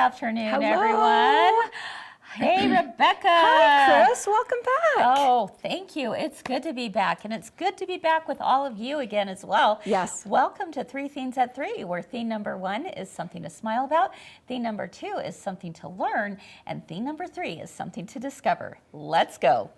afternoon, Hello. everyone. Hey, Rebecca. Hi, Kris. Welcome back. Oh, thank you. It's good to be back, and it's good to be back with all of you again as well. Yes. Welcome to Three Themes at Three, where theme number 1 is something to smile about, theme number 2 is something to learn, and theme number 3 is something to discover. Let's go.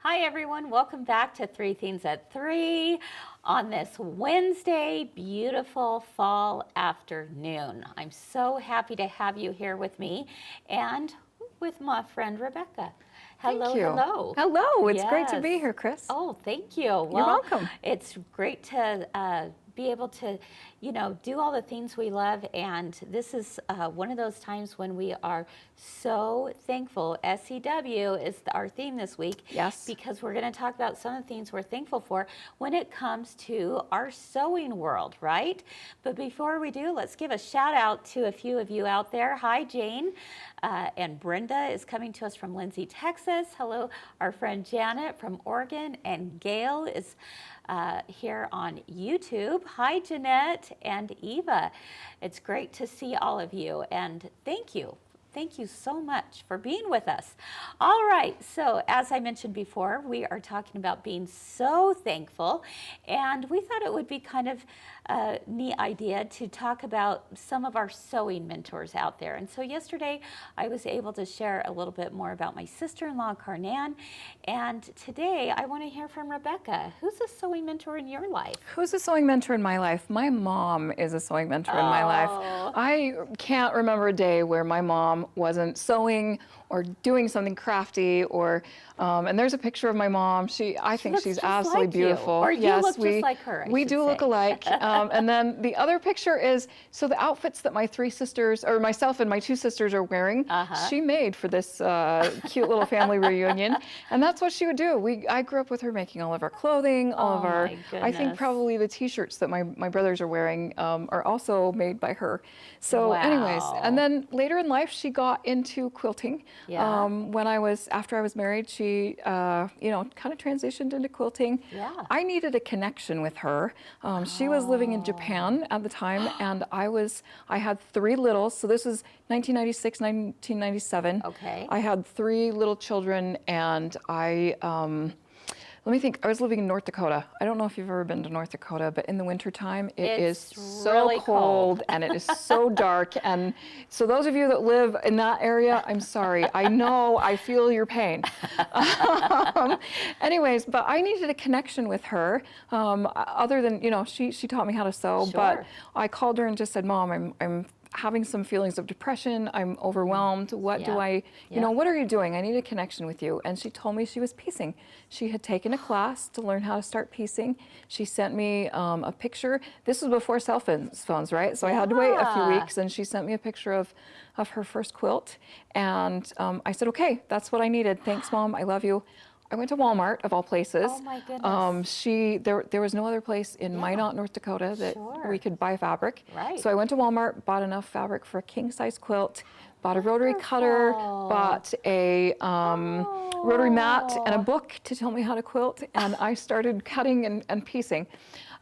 Hi everyone, welcome back to Three Themes at 3 on this Wednesday, beautiful fall afternoon. I'm so happy to have you here with me and with my friend Rebecca. Hello, Thank you. Hello. Hello, it's great to Yes. be here, Kris. Oh, thank you. Well, You're welcome. It's great to be able to, do all the things we love, and this is one of those times when we are so thankful. SEW is our theme this week. Yes. Because we're going to talk about some of the things we're thankful for when it comes to our sewing world, right? But before we do, let's give a shout out to a few of you out there. Hi, Jane. And Brenda is coming to us from Lindsay, Texas. Hello, our friend Janet from Oregon, and Gail is here on YouTube. Hi, Jeanette and Eva. It's great to see all of you, and thank you. Thank you so much for being with us. All right, so as I mentioned before, we are talking about being so thankful, and we thought it would be kind of a neat idea to talk about some of our sewing mentors out there. And so yesterday, I was able to share a little bit more about my sister-in-law, Carnan, and today I want to hear from Rebecca. Who's a sewing mentor in your life? Who's a sewing mentor in my life? My mom is a sewing mentor in my life. I can't remember a day where my mom wasn't sewing or doing something crafty, or and there's a picture of my mom. I think she's absolutely like beautiful. You. Or you yes, look just like her. We do look alike. And then the other picture is the outfits that my 3 sisters, or myself and my 2 sisters, are wearing. She made for this cute little family reunion, and that's what she would do. I grew up with her making all of our clothing, all of our. I think probably the T-shirts that my brothers are wearing are also made by her. So, anyways, and then later in life, she got into quilting. Yeah. After I was married, she, kind of transitioned into quilting. Yeah. I needed a connection with her. She was living in Japan at the time, and I had 3 littles. So this was 1996, 1997. Okay. I had 3 little children, and let me think. I was living in North Dakota. I don't know if you've ever been to North Dakota, but in the wintertime, it's so really cold and it is so dark. And so those of you that live in that area, I'm sorry. I know, I feel your pain. Anyways, but I needed a connection with her. Other than, she taught me how to sew, Sure. but I called her and just said, Mom, I'm having some feelings of depression. I'm overwhelmed. What do I, what are you doing? I need a connection with you. And she told me she was piecing. She had taken a class to learn how to start piecing. She sent me a picture. This was before cell phones, right? So I had to wait a few weeks, and she sent me a picture of her first quilt. And I said, okay, that's what I needed. Thanks, Mom. I love you. I went to Walmart, of all places. Oh my goodness. There was no other place in Minot, North Dakota that we could buy fabric. Right. So I went to Walmart, bought enough fabric for a king-size quilt, bought a rotary cutter, bought a rotary mat and a book to tell me how to quilt, and I started cutting and piecing.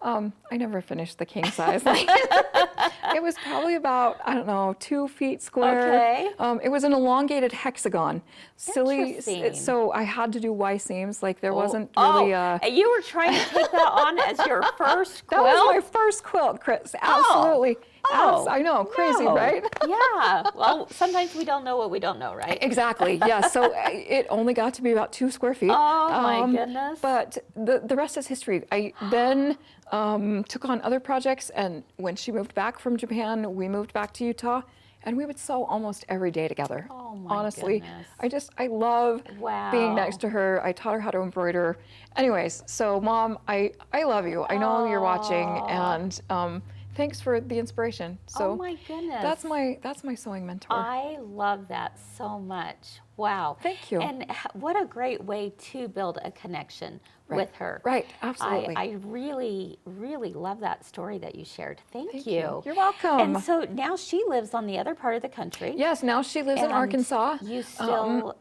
I never finished the king size. It was probably about, I don't know, 2 feet square. Okay. It was an elongated hexagon. Silly. Interesting. So I had to do Y seams. Like there wasn't really a... You were trying to take that on as your first quilt? That was my first quilt, Kris. Absolutely. I know, crazy, no. right? Yeah. Well, sometimes we don't know what we don't know, right? Exactly. Yeah. So it only got to be about 2 square feet. Oh my goodness. But the rest is history. I then took on other projects, and when she moved back from Japan, we moved back to Utah, and we would sew almost every day together. Oh my Honestly, goodness. I love Wow. being next to her. I taught her how to embroider. Anyways, so Mom, I love you. I know you're watching, and thanks for the inspiration. So oh my goodness. that's my sewing mentor. I love that so much. Wow. Thank you. And what a great way to build a connection with her. Right, absolutely. I really, really love that story that you shared. Thank you. You're welcome. And so now she lives on the other part of the country. Yes, now she lives in And Arkansas. You still,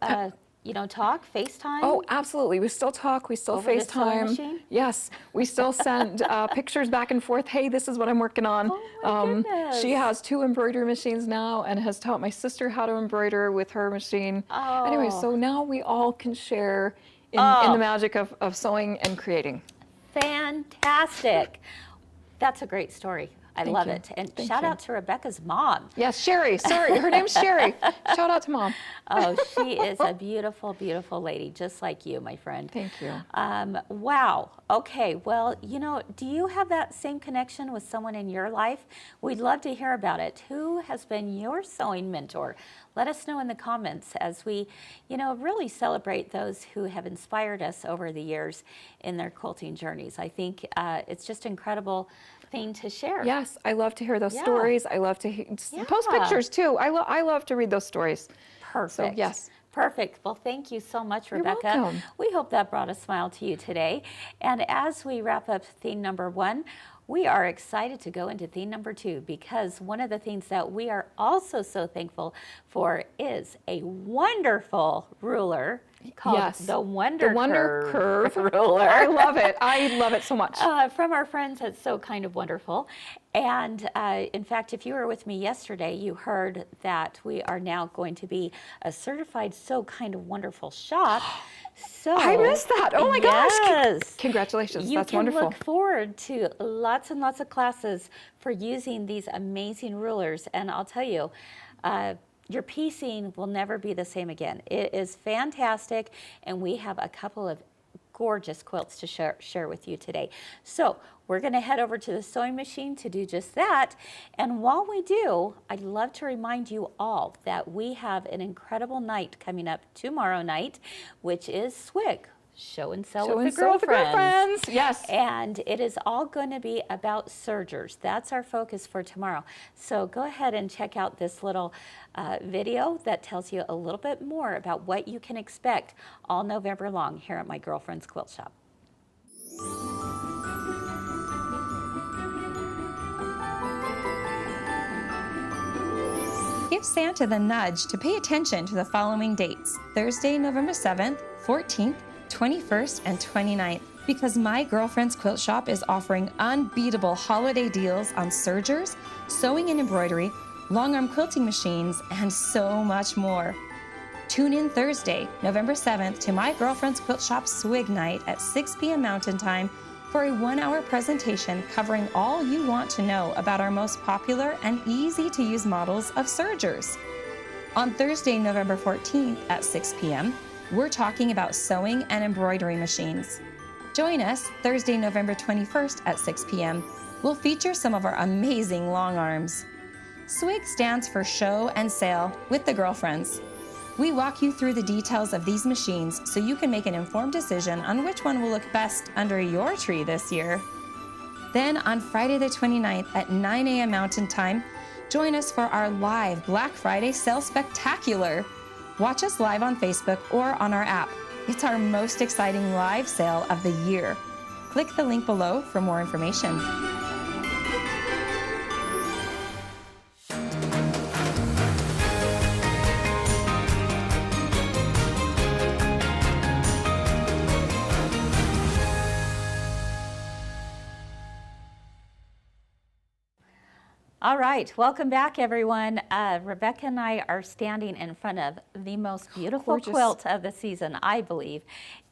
talk, FaceTime? Oh, absolutely. We still talk. We still Over the sewing FaceTime. machine? Yes, we still send pictures back and forth. Hey, this is what I'm working on. Oh my goodness. She has 2 embroidery machines now and has taught my sister how to embroider with her machine. Oh. Anyway, so now we all can share in the magic of sewing and creating. Fantastic. That's a great story. I love you. it. And Thank shout you. out to Rebecca's mom. Yes, Sherry. Sorry, her name's Sherry. Shout out to Mom. Oh, she is a beautiful, beautiful lady, just like you, my friend. Thank you. Wow. Okay. Well, do you have that same connection with someone in your life? We'd love to hear about it. Who has been your sewing mentor? Let us know in the comments as we, really celebrate those who have inspired us over the years in their quilting journeys. I think it's just incredible thing to share. Yes, I love to hear those stories. I love to post Yeah. pictures too. I love to read those stories. Perfect. So, yes. Perfect. Well, thank you so much, You're Rebecca. welcome. We hope that brought a smile to you today. And as we wrap up theme number 1, we are excited to go into theme number 2 because one of the things that we are also so thankful for is a wonderful ruler called the Wonder Curve ruler. I love it. I love it so much. From our friends at So Kind of Wonderful. And in fact, if you were with me yesterday, you heard that we are now going to be a certified So Kind of Wonderful shop. So I missed that. Oh my gosh. Yes. Congratulations. You That's can wonderful. look forward to lots and lots of classes for using these amazing rulers. And I'll tell you, your piecing will never be the same again. It is fantastic, and we have a couple of gorgeous quilts to share with you today. So we're going to head over to the sewing machine to do just that. And while we do, I'd love to remind you all that we have an incredible night coming up tomorrow night, which is SWIG. Show and Sell with the Girlfriends. Yes. And it is all going to be about sergers. That's our focus for tomorrow. So go ahead and check out this little video that tells you a little bit more about what you can expect all November long here at my girlfriend's quilt shop. Give Santa the nudge to pay attention to the following dates: Thursday, November 7th, 14th, 21st, and 29th, because My Girlfriend's Quilt Shop is offering unbeatable holiday deals on sergers, sewing and embroidery, long arm quilting machines, and so much more. Tune in Thursday, November 7th to My Girlfriend's Quilt Shop Swig Night at 6 p.m. Mountain Time for a 1-hour presentation covering all you want to know about our most popular and easy to use models of sergers. On Thursday, November 14th at 6 p.m., we're talking about sewing and embroidery machines. Join us Thursday, November 21st at 6 p.m. We'll feature some of our amazing long arms. SWIG stands for Show and Sale with the Girlfriends. We walk you through the details of these machines so you can make an informed decision on which one will look best under your tree this year. Then on Friday the 29th at 9 a.m. Mountain Time, join us for our live Black Friday Sale Spectacular. Watch us live on Facebook or on our app. It's our most exciting live sale of the year. Click the link below for more information. All right, welcome back, everyone. Rebecca and I are standing in front of the most beautiful Gorgeous. quilt of the season, I believe.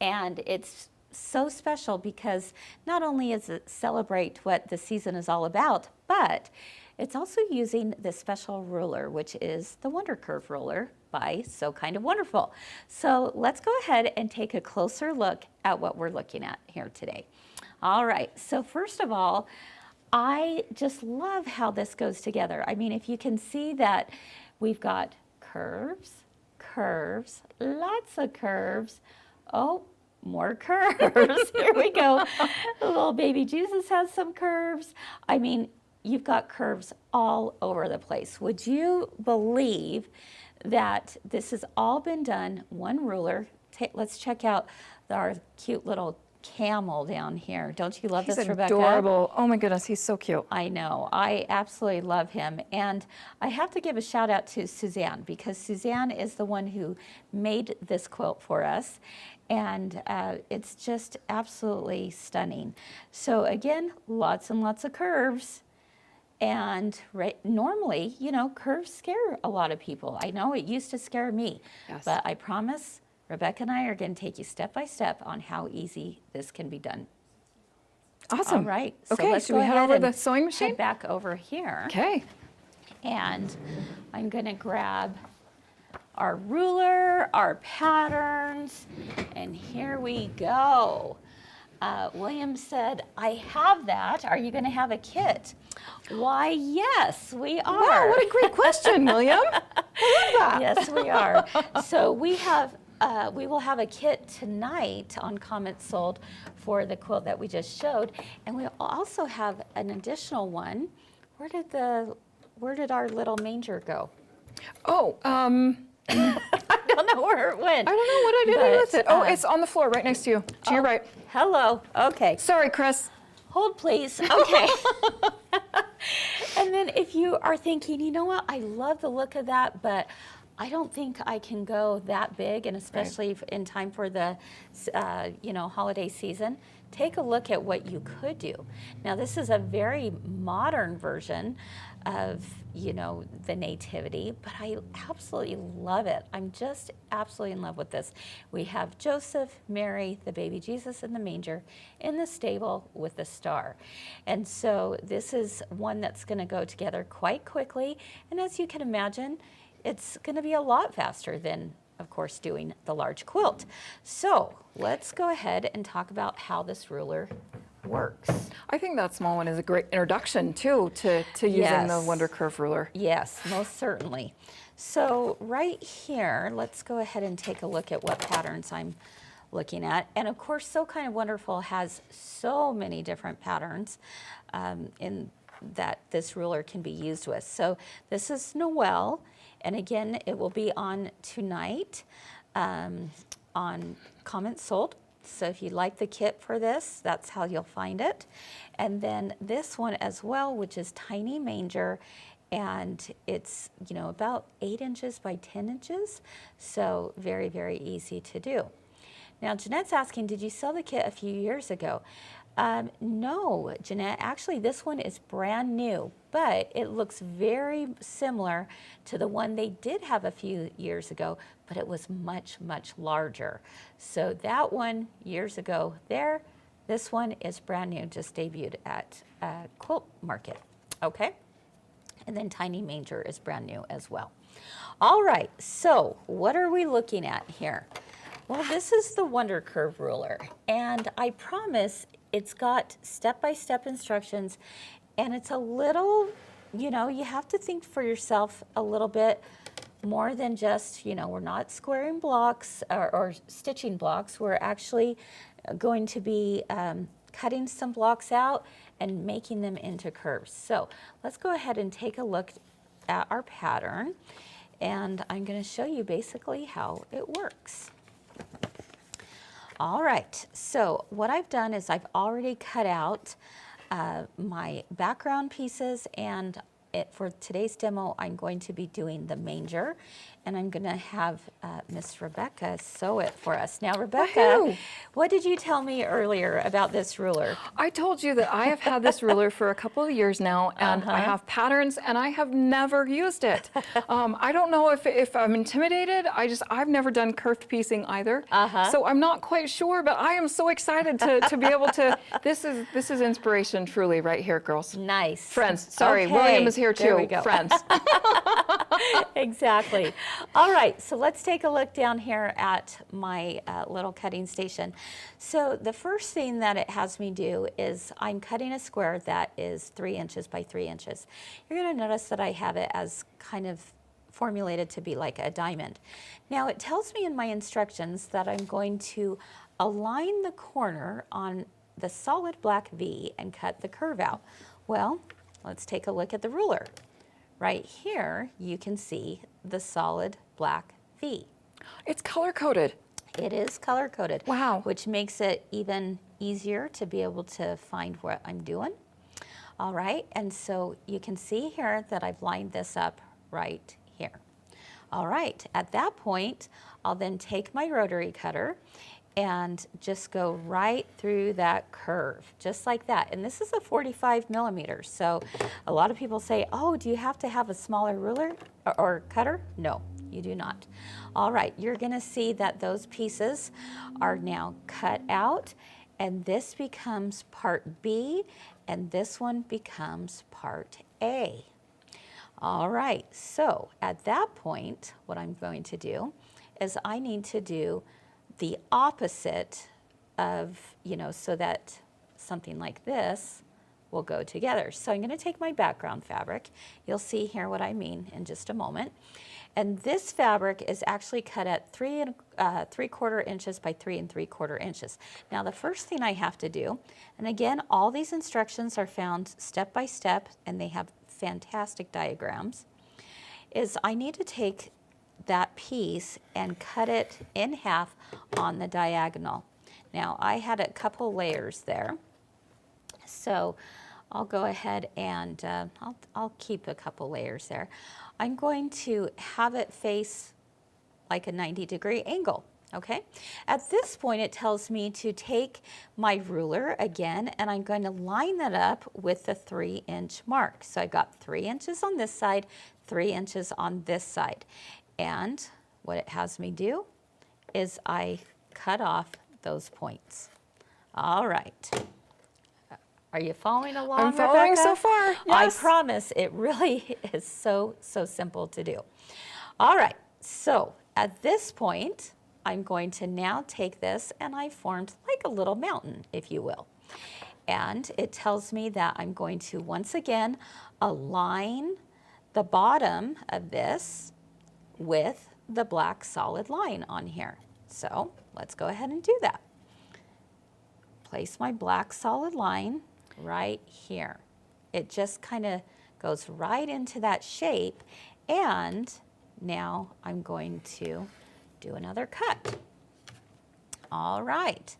And it's so special because not only is it celebrate what the season is all about, but it's also using this special ruler, which is the Wonder Curve ruler by So Kind of Wonderful. So let's go ahead and take a closer look at what we're looking at here today. All right, so first of all, I just love how this goes together. I mean, if you can see that we've got curves, curves, lots of curves. Oh, more curves. Here we go. Little baby Jesus has some curves. I mean, you've got curves all over the place. Would you believe that this has all been done, one ruler? Let's check out our cute little camel down here. Don't you love this, Rebecca? He's adorable. Oh my goodness, he's so cute. I know. I absolutely love him. And I have to give a shout out to Suzanne because Suzanne is the one who made this quilt for us. And it's just absolutely stunning. So again, lots and lots of curves. And normally, you know, curves scare a lot of people. I know it used to scare me, but I promise Rebecca and I are going to take you step by step on how easy this can be done. Awesome. All right. So Okay, let's should go we head ahead over and the sewing machine? head back over here. Okay. And I'm going to grab our ruler, our patterns, and here we go. William said, I have that. Are you going to have a kit? Why, yes, we are. Wow, what a great question, William. I love that. Yes, we are. So we will have a kit tonight on Comments Sold for the quilt that we just showed, and we'll also have an additional one. Where did our little manger go? Oh, I don't know where it went. I don't know what I did But, with it. Oh, it's on the floor right next to you. To your right. Hello. Okay. Sorry, Kris. Hold, please. Okay. And then if you are thinking, you know what, I love the look of that, but I don't think I can go that big, and especially in time for the, holiday season, take a look at what you could do. Now, this is a very modern version of, the Nativity, but I absolutely love it. I'm just absolutely in love with this. We have Joseph, Mary, the baby Jesus in the manger, in the stable with the star. And so this is one that's going to go together quite quickly. And as you can imagine, it's going to be a lot faster than, of course, doing the large quilt. So let's go ahead and talk about how this ruler works. I think that small one is a great introduction, too, to using the Wonder Curve ruler. Yes, most certainly. So right here, let's go ahead and take a look at what patterns I'm looking at. And of course, So Kind of Wonderful has so many different patterns in that this ruler can be used with. So this is Noel. And again, it will be on tonight on Comments Sold. So if you like the kit for this, that's how you'll find it. And then this one as well, which is Tiny Manger. And it's, about 8 inches by 10 inches. So very, very easy to do. Now, Jeanette's asking, did you sell the kit a few years ago? No, Jeanette, actually this one is brand new, but it looks very similar to the one they did have a few years ago, but it was much, much larger. So that one years ago there, this one is brand new, just debuted at Quilt Market, okay? And then Tiny Manger is brand new as well. All right, so what are we looking at here? Well, this is the Wonder Curve ruler, and I promise it's got step-by-step instructions, and it's a little, you have to think for yourself a little bit more than just, we're not squaring blocks or stitching blocks. We're actually going to be cutting some blocks out and making them into curves. So let's go ahead and take a look at our pattern, and I'm going to show you basically how it works. All right, so what I've done is I've already cut out my background pieces, and for today's demo, I'm going to be doing the manger and I'm going to have Miss Rebecca sew it for us. Now, Rebecca, Woohoo! what did you tell me earlier about this ruler? I told you that I have had this ruler for a couple of years now, and I have patterns, and I have never used it. I don't know if I'm intimidated. I've never done curved piecing either, so I'm not quite sure. But I am so excited to be able to. This is inspiration, truly, right here, girls. Nice. Friends. Sorry, Okay, William is here too. there we go. Friends. Exactly. All right, so let's take a look down here at my little cutting station. So the first thing that it has me do is I'm cutting a square that is 3 inches by 3 inches. You're going to notice that I have it as kind of formulated to be like a diamond. Now it tells me in my instructions that I'm going to align the corner on the solid black V and cut the curve out. Well, let's take a look at the ruler. Right here, you can see the solid black V. It's color-coded. It is color-coded. Wow. Which makes it even easier to be able to find what I'm doing. All right, and so you can see here that I've lined this up right here. All right, at that point, I'll then take my rotary cutter and just go right through that curve, just like that. And this is a 45 millimeters. So a lot of people say, oh, do you have to have a smaller ruler or cutter? No, you do not. All right, you're gonna see that those pieces are now cut out, and this becomes part B, and this one becomes part A. All right, so at that point, what I'm going to do is I need to do the opposite of, so that something like this will go together. So I'm going to take my background fabric. You'll see here what I mean in just a moment. And this fabric is actually cut at 3 3/4 inches by 3 3/4 inches. Now the first thing I have to do, and again, all these instructions are found step by step, and they have fantastic diagrams, is I need to take that piece and cut it in half on the diagonal. Now I had a couple layers there, so I'll go ahead and I'll keep a couple layers there. I'm going to have it face like a 90-degree angle, okay? At this point it tells me to take my ruler again, and I'm going to line that up with the 3-inch mark. So I got 3 inches on this side, 3 inches on this side. And what it has me do is I cut off those points. All right. Are you following along, I'm following Rebecca? so far, yes. I promise it really is so simple to do. All right, so at this point, I'm going to now take this, and I formed like a little mountain, if you will. And it tells me that I'm going to once again align the bottom of this with the black solid line on here. So let's go ahead and do that. Place my black solid line right here. It just kind of goes right into that shape, and now I'm going to do another cut. All right,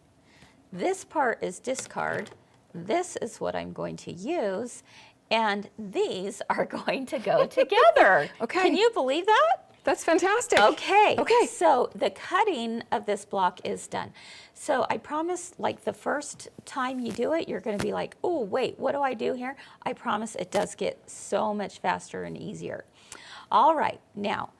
this part is discard. This is what I'm going to use, and these are going to go together. Okay. Can you believe that? That's fantastic. Okay. Okay. So the cutting of this block is done. So I promise, like the first time you do it, you're going to be like, oh, wait, what do I do here? I promise it does get so much faster and easier. All right. Now,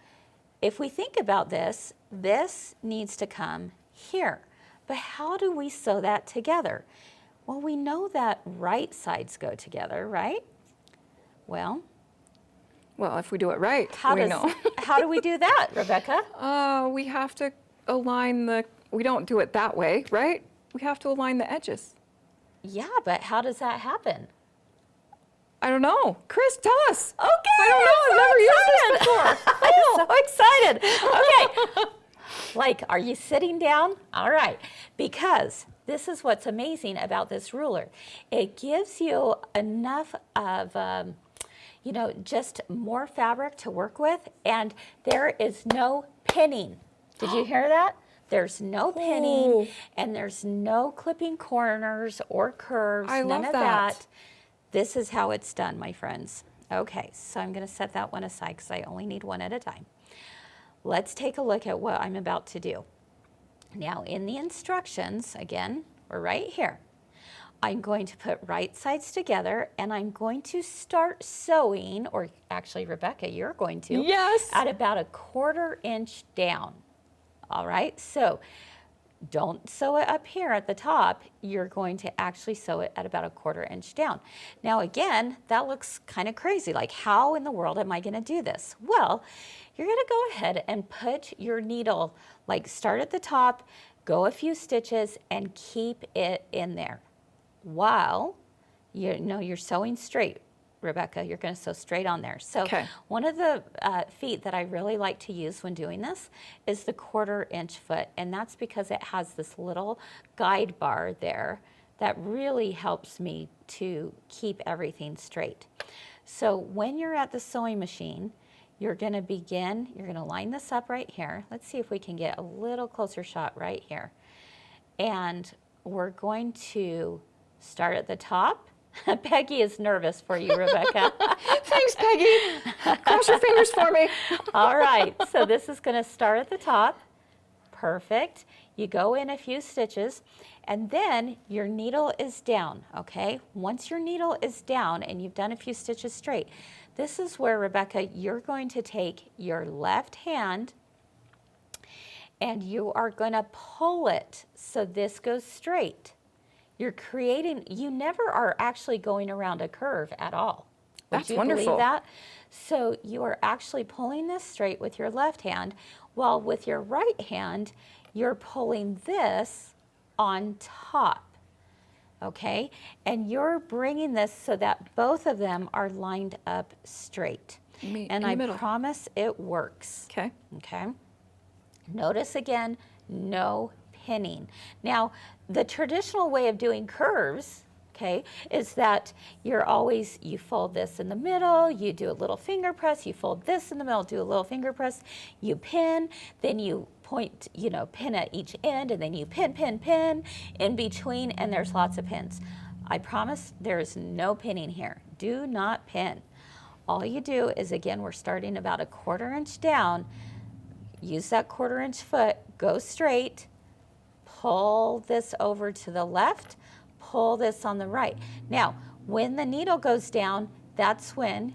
if we think about this, this needs to come here. But how do we sew that together? Well, we know that right sides go together, right? Well, if we do it right, we know. How do we do that, Rebecca? We have to align we don't do it that way, right? We have to align the edges. Yeah, but how does that happen? I don't know. Kris, tell us. Okay, I don't know. I've never used this before. I'm so excited. Okay. Like, are you sitting down? All right. Because this is what's amazing about this ruler. It gives you enough of, just more fabric to work with, and there is no pinning. Did you hear that? There's no pinning, and there's no clipping corners or curves, I love none of that. This is how it's done, my friends. Okay, so I'm going to set that one aside because I only need one at a time. let's take a look at what I'm about to do. Now in the instructions, again, we're right here. I'm going to put right sides together and I'm going to start sewing, or actually Rebecca, you're going to. Yes. At about a 1/4 inch down. All right, so don't sew it up here at the top. You're going to actually sew it at about a 1/4 inch down. Now again, that looks kind of crazy. Like, how in the world am I going to do this? Well, you're going to go ahead and put your needle, like start at the top, go a few stitches and keep it in there while you're sewing straight. Rebecca, you're going to sew straight on there. So one of the feet that I really like to use when doing this is the 1/4 inch foot, and that's because it has this little guide bar there that really helps me to keep everything straight. So when you're at the sewing machine, you're going to begin, you're going to line this up right here. Let's see if we can get a little closer shot right here. And we're going to start at the top. Peggy is nervous for you, Rebecca. Thanks, Peggy. Cross your fingers for me. All right, so this is going to start at the top. Perfect. You go in a few stitches, and then your needle is down, okay? Once your needle is down and you've done a few stitches straight, this is where, Rebecca, you're going to take your left hand and you are going to pull it so this goes straight. You're creating, you never are actually going around a curve at all. That's Would you wonderful. believe that? So you are actually pulling this straight with your left hand, while with your right hand, you're pulling this on top, okay? And you're bringing this so that both of them are lined up straight. And I promise it works. Okay. Okay. Notice again, no pinning. Now, the traditional way of doing curves, okay, is that you fold this in the middle, you do a little finger press, you fold this in the middle, do a little finger press, you pin, then you point, pin at each end, and then you pin in between, and there's lots of pins. I promise there's no pinning here. Do not pin. All you do is, again, we're starting about a 1/4 inch down, use that 1/4 inch foot, go straight, pull this over to the left, pull this on the right. Now, when the needle goes down, that's when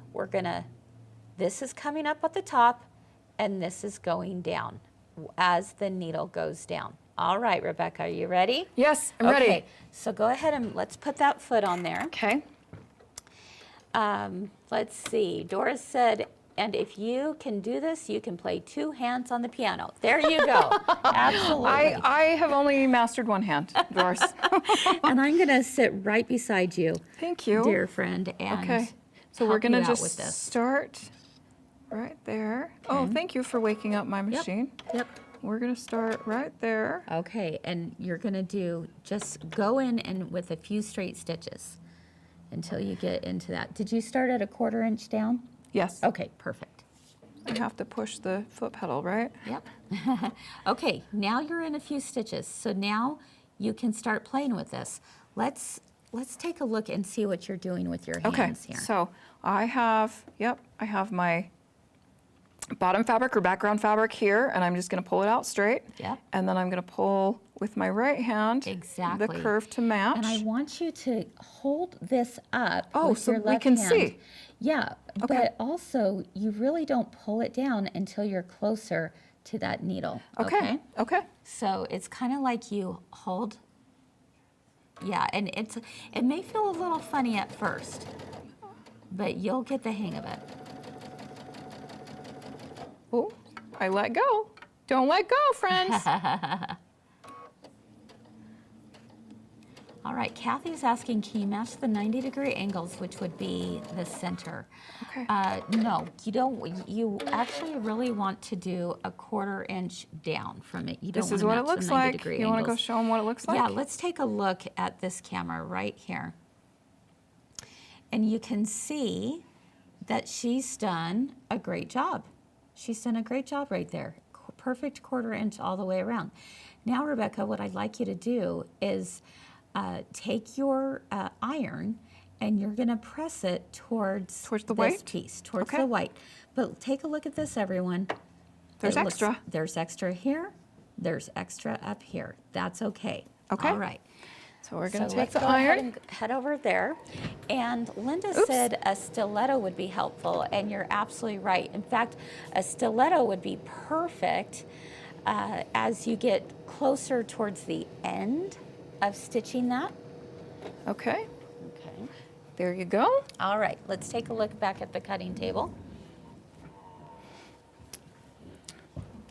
this is coming up at the top and this is going down as the needle goes down. All right, Rebecca, are you ready? Yes, I'm ready. Okay, so go ahead and let's put that foot on there. Okay. Let's see, Doris said, and if you can do this, you can play 2 hands on the piano. There you go. Absolutely. I have only mastered one hand, Doris. And I'm going to sit right beside you. Thank you. Dear friend. And okay. So we're going to just start right there. Okay. Oh, thank you for waking up my machine. Yep. We're going to start right there. Okay. And you're going to just go in and with a few straight stitches until you get into that. Did you start at a 1/4 inch down? Yes. Okay, perfect. I have to push the foot pedal, right? Yep. Okay, now you're in a few stitches. So now you can start playing with this. Let's take a look and see what you're doing with your hands here. So I have my bottom fabric or background fabric here, and I'm just going to pull it out straight. Yep. And then I'm going to pull with my right hand exactly the curve to match. And I want you to hold this up with so your left we can hand. see. Yeah, but also you really don't pull it down until you're closer to that needle. Okay. Okay. So it's kind of like you hold. Yeah, and it may feel a little funny at first, but you'll get the hang of it. Oh, I let go. Don't let go, friends. All right, Kathy's asking, can you match the 90-degree angles, which would be the center? Okay. No, you don't. You actually really want to do a 1/4 inch down from it. You don't This want is to what match it looks the 90-degree like. You want to go angles. show them what it looks like? Yeah, let's take a look at this camera right here. And you can see that she's done a great job. She's done a great job right there. Perfect 1/4 inch all the way around. Now, Rebecca, what I'd like you to do is take your iron and you're going to press it towards the this white piece, towards the white. But take a look at this, everyone. There's extra. There's extra here. There's extra up here. That's okay. Okay. All right. So we're going to take let's the go ahead iron. and head over there. And Linda said a stiletto would be helpful, and you're absolutely right. In fact, a stiletto would be perfect as you get closer towards the end of stitching that. Okay. Okay. There you go. All right, let's take a look back at the cutting table.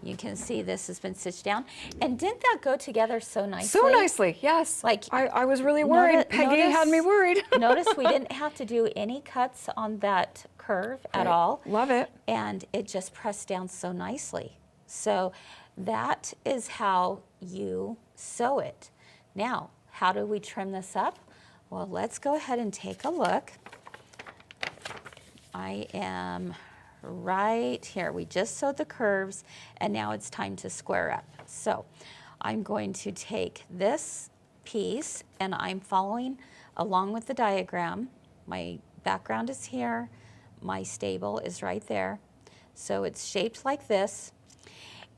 You can see this has been stitched down. And didn't that go together so nicely? So nicely, yes. Like, I was really worried. Peggy had me worried. Notice we didn't have to do any cuts on that curve at all. Love it. And it just pressed down so nicely. So that is how you sew it. Now, how do we trim this up? Well, let's go ahead and take a look. I am right here. We just sewed the curves, and now it's time to square up. So I'm going to take this piece, and I'm following along with the diagram. My background is here. My stable is right there. So it's shaped like this,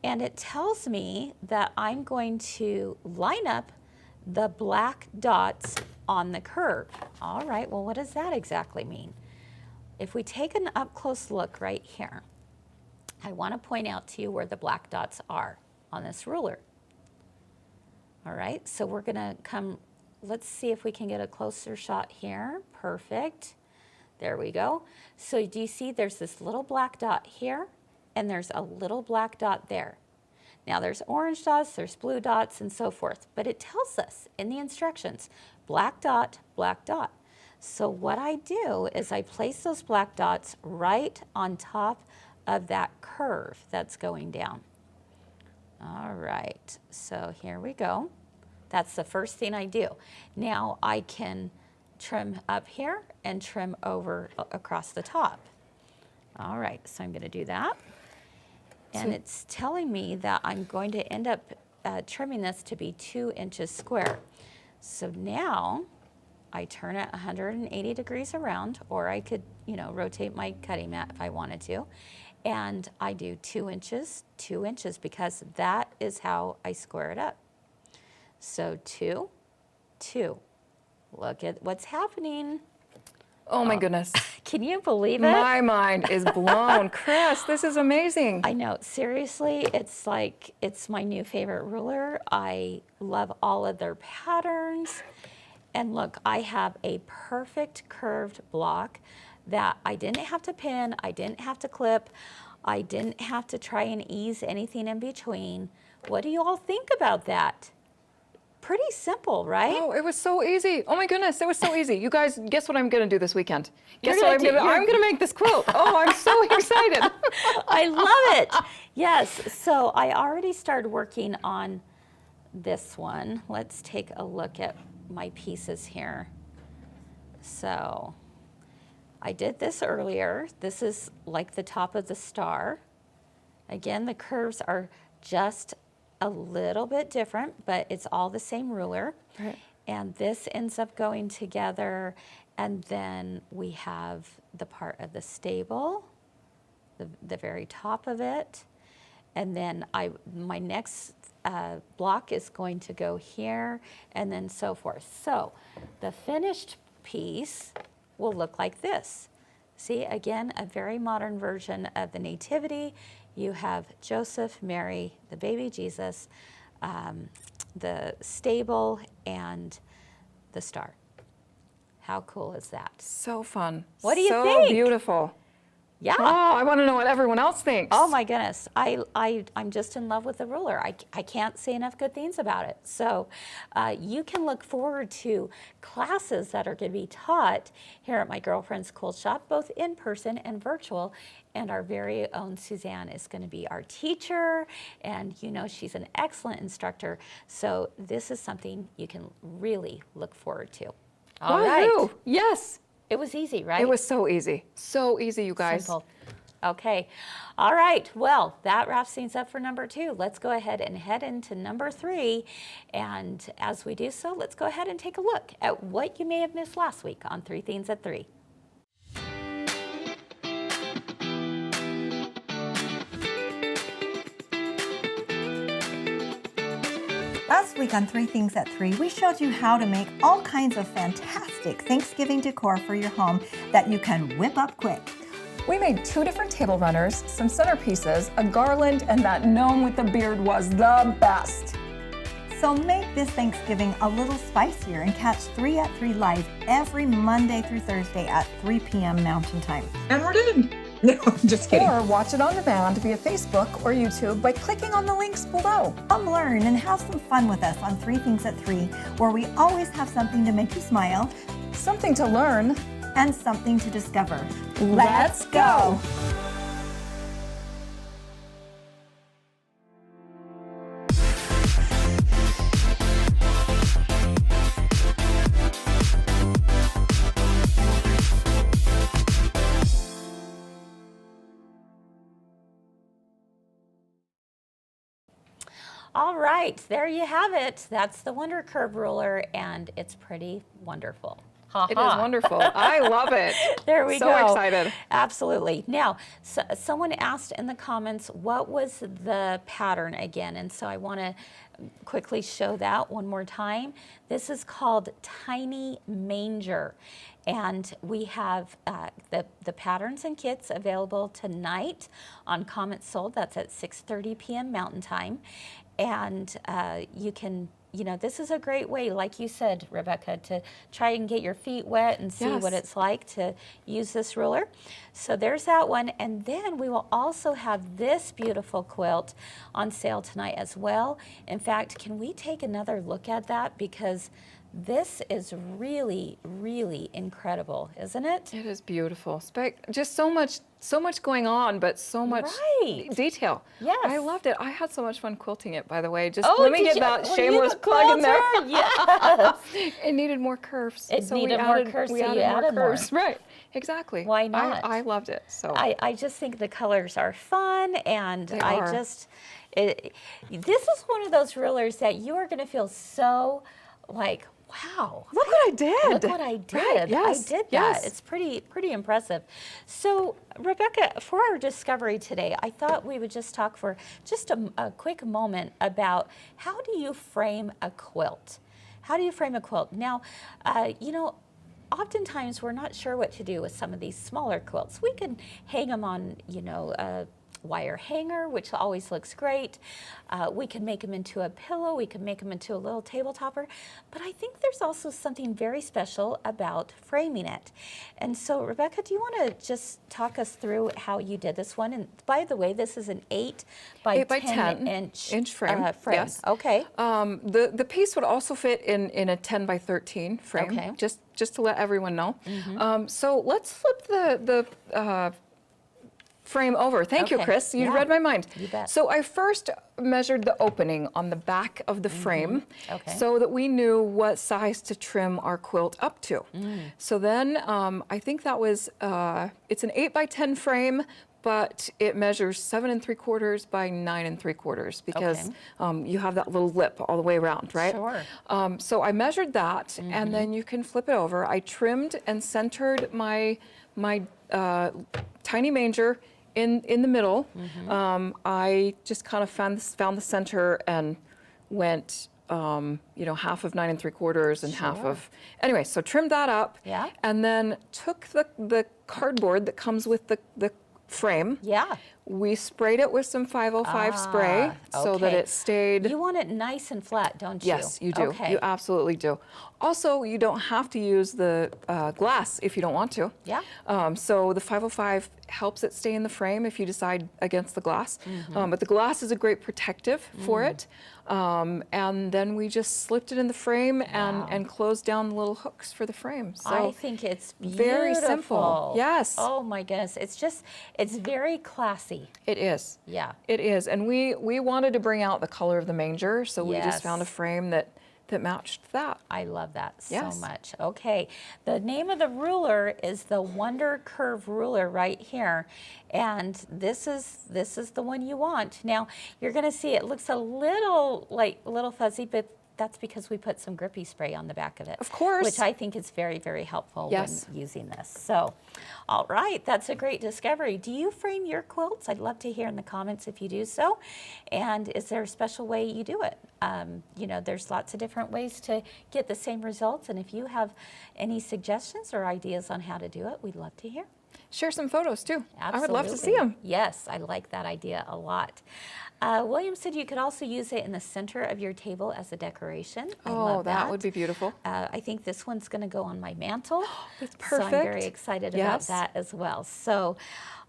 and it tells me that I'm going to line up the black dots on the curve. All right, well, what does that exactly mean? If we take an up-close look right here, I want to point out to you where the black dots are on this ruler. All right, so we're going to come, let's see if we can get a closer shot here. Perfect. There we go. So do you see there's this little black dot here, and there's a little black dot there. Now there's orange dots, there's blue dots, and so forth, but it tells us in the instructions, black dot, black dot. So what I do is I place those black dots right on top of that curve that's going down. All right, so here we go. That's the first thing I do. Now I can trim up here and trim over across the top. All right, so I'm going to do that. And it's telling me that I'm going to end up trimming this to be 2 inches square. So now I turn it 180 degrees around, or I could, rotate my cutting mat if I wanted to. And I do 2 inches, 2 inches, because that is how I square it up. So 2, 2. Look at what's happening. Oh my goodness. Can you believe it? My mind is blown. Kris, this is amazing. I know, seriously, it's like, it's my new favorite ruler. I love all of their patterns. And look, I have a perfect curved block that I didn't have to pin, I didn't have to clip, I didn't have to try and ease anything in between. What do you all think about that? Pretty simple, right? Oh, it was so easy. Oh my goodness, it was so easy. You guys, guess what I'm going to do this weekend? You're Guess what gonna I'm going to make this quilt. Oh, I'm so excited. I love it. Yes, so I already started working on this one. Let's take a look at my pieces here. So I did this earlier. This is like the top of the star. Again, the curves are just a little bit different, but it's all the same ruler. Right. And this ends up going together, and then we have the part of the stable, the very top of it, and then my next block is going to go here, and then so forth. So the finished piece will look like this. See, again, a very modern version of the Nativity. You have Joseph, Mary, the baby Jesus, the stable, and the star. How cool is that? So fun. What do you so think? So beautiful. Yeah. Oh, I want to know what everyone else thinks. Oh my goodness, I'm just in love with the ruler. I can't say enough good things about it. So you can look forward to classes that are going to be taught here at my girlfriend's quilt shop, both in person and virtual. And our very own Suzanne is going to be our teacher, and she's an excellent instructor. So this is something you can really look forward to. All right. Yes. It was easy, right? It was so easy. So easy, you guys. Simple. Okay. All right. Well, that wraps things up for number 2. Let's go ahead and head into number 3. And as we do so, let's go ahead and take a look at what you may have missed last week on 3 Things at 3. Last week on 3 Things at 3, we showed you how to make all kinds of fantastic Thanksgiving decor for your home that you can whip up quick. We made 2 different table runners, some centerpieces, a garland, and that gnome with the beard was the best. So make this Thanksgiving a little spicier and catch 3 at 3 live every Monday through Thursday at 3 p.m. Mountain Time. And we're done. No, I'm just kidding. Or watch it on demand via Facebook or YouTube by clicking on the links below. Come learn and have some fun with us on 3 Things at 3, where we always have something to make you smile Something to learn. and something to discover. Let's go. All right, there you have it. That's the Wonder Curve ruler, and it's pretty wonderful. Ha It ha. is wonderful. I love it. There we so go. So excited. Absolutely. Now, someone asked in the comments, what was the pattern again? And so I want to quickly show that one more time. This is called Tiny Manger. And we have the patterns and kits available tonight on Comment Sold. That's at 6:30 p.m. Mountain Time. And you can, this is a great way, like you said, Rebecca, to try and get your feet wet and see what it's like to use this ruler. So there's that one. And then we will also have this beautiful quilt on sale tonight as well. In fact, can we take another look at that? Because this is really, really incredible, isn't it? It is beautiful. Just so much going on, but so much detail. Yes. I loved it. I had so much fun quilting it, by the way. Just Oh, let me did get you? that Were shameless you the plug in there. quilter? Yes. It needed more curves. It so we needed more added- curves, we so you added added more. curves. Right. Exactly. Why not? I loved it. So I just think the colors are fun, and They I are. just, this is one of those rulers that you are going to feel so like, wow. look what I did. Look what I did. Right, yes, I did that. yes. It's pretty impressive. So, Rebecca, for our discovery today, I thought we would just talk for just a quick moment about how do you frame a quilt? How do you frame a quilt? Now, oftentimes we're not sure what to do with some of these smaller quilts. We can hang them on, a wire hanger, which always looks great. We can make them into a pillow. We can make them into a little table topper. But I think there's also something very special about framing it. And so, Rebecca, do you want to just talk us through how you did this one? And by the way, this is an 8 by 10 inch frame. Yes. Okay. The piece would also fit in a 10 by 13 frame. Okay. Just to let everyone know. So let's flip the frame over. Thank you, Okay. Kris. You Yeah. read my mind. You bet. So I first measured the opening on the back of the frame Okay. so that we knew what size to trim our quilt up to. So then I think that was, it's an 8 by 10 frame, but it measures 7 3/4 by 9 3/4 because you have that little lip all the way around, right? Sure. So I measured that, and then you can flip it over. I trimmed and centered my tiny manger in the middle. I just kind of found the center and went, half of 9 3/4 and half of, anyway, so trimmed that up. Yeah. And then took the cardboard that comes with the frame. Yeah. We sprayed it with some 505 spray so that okay. it stayed. You want it nice and flat, don't you? Yes, you do. Okay. You absolutely do. Also, you don't have to use the glass if you don't want to. Yeah. So the 505 helps it stay in the frame if you decide against the glass. But the glass is a great protective for it. And then we just slipped it in the frame and closed down the little hooks for the frame. So I think it's beautiful. very simple. Yes. Oh my goodness. It's very classy. It is. Yeah. It is. And we wanted to bring out the color of the manger, so we Yes. just found a frame that matched that. I love that so Yes. much. Okay. The name of the ruler is the Wonder Curve ruler right here. And this is the one you want. Now, you're going to see it looks a little fuzzy, but that's because we put some grippy spray on the back of it. Of course. Which I think is very, very helpful Yes. when using this. So, all right, that's a great discovery. Do you frame your quilts? I'd love to hear in the comments if you do so. And is there a special way you do it? You know, there's lots of different ways to get the same results. And if you have any suggestions or ideas on how to do it, we'd love to hear. Share some photos too. Absolutely. I would love to see them. Yes, I like that idea a lot. William said you could also use it in the center of your table as a decoration. I love that would be beautiful. I think this one's going to go on my mantle. That's So I'm perfect. very excited Yes. about that as well. So,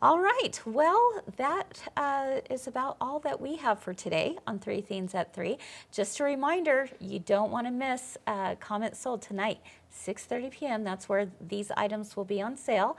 all right. Well, that is about all that we have for today on 3 Themes at 3. Just a reminder, you don't want to miss Comment Sold tonight, 6:30 p.m. That's where these items will be on sale.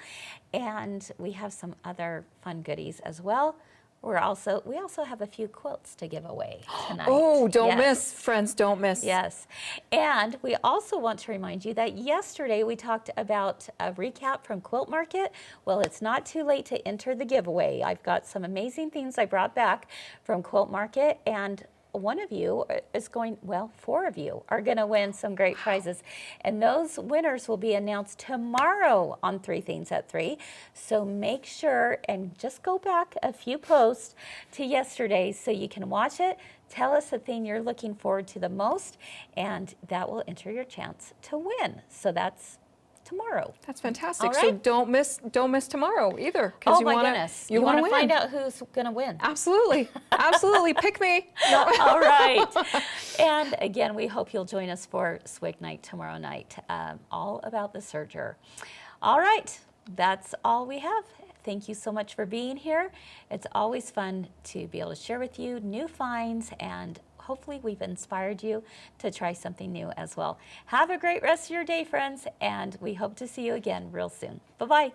And we have some other fun goodies as well. We also have a few quilts to give away tonight. Oh, don't Yes. miss, friends, don't miss. Yes. And we also want to remind you that yesterday we talked about a recap from Quilt Market. Well, it's not too late to enter the giveaway. I've got some amazing things I brought back from Quilt Market, and one of you is going, well, 4 of you are going to win some great prizes. And those winners will be announced tomorrow on 3 Themes at 3. So make sure and just go back a few posts to yesterday so you can watch it. Tell us the thing you're looking forward to the most, and that will enter your chance to win. So that's tomorrow. That's fantastic. All So right. don't miss tomorrow either. Oh you my wanna, goodness. You want want to find out who's going to win. Absolutely. Absolutely. Pick me. No. All right. And again, we hope you'll join us for Swig Night tomorrow night, all about the serger. All right. That's all we have. Thank you so much for being here. It's always fun to be able to share with you new finds, and hopefully we've inspired you to try something new as well. Have a great rest of your day, friends, and we hope to see you again real soon. Bye-bye.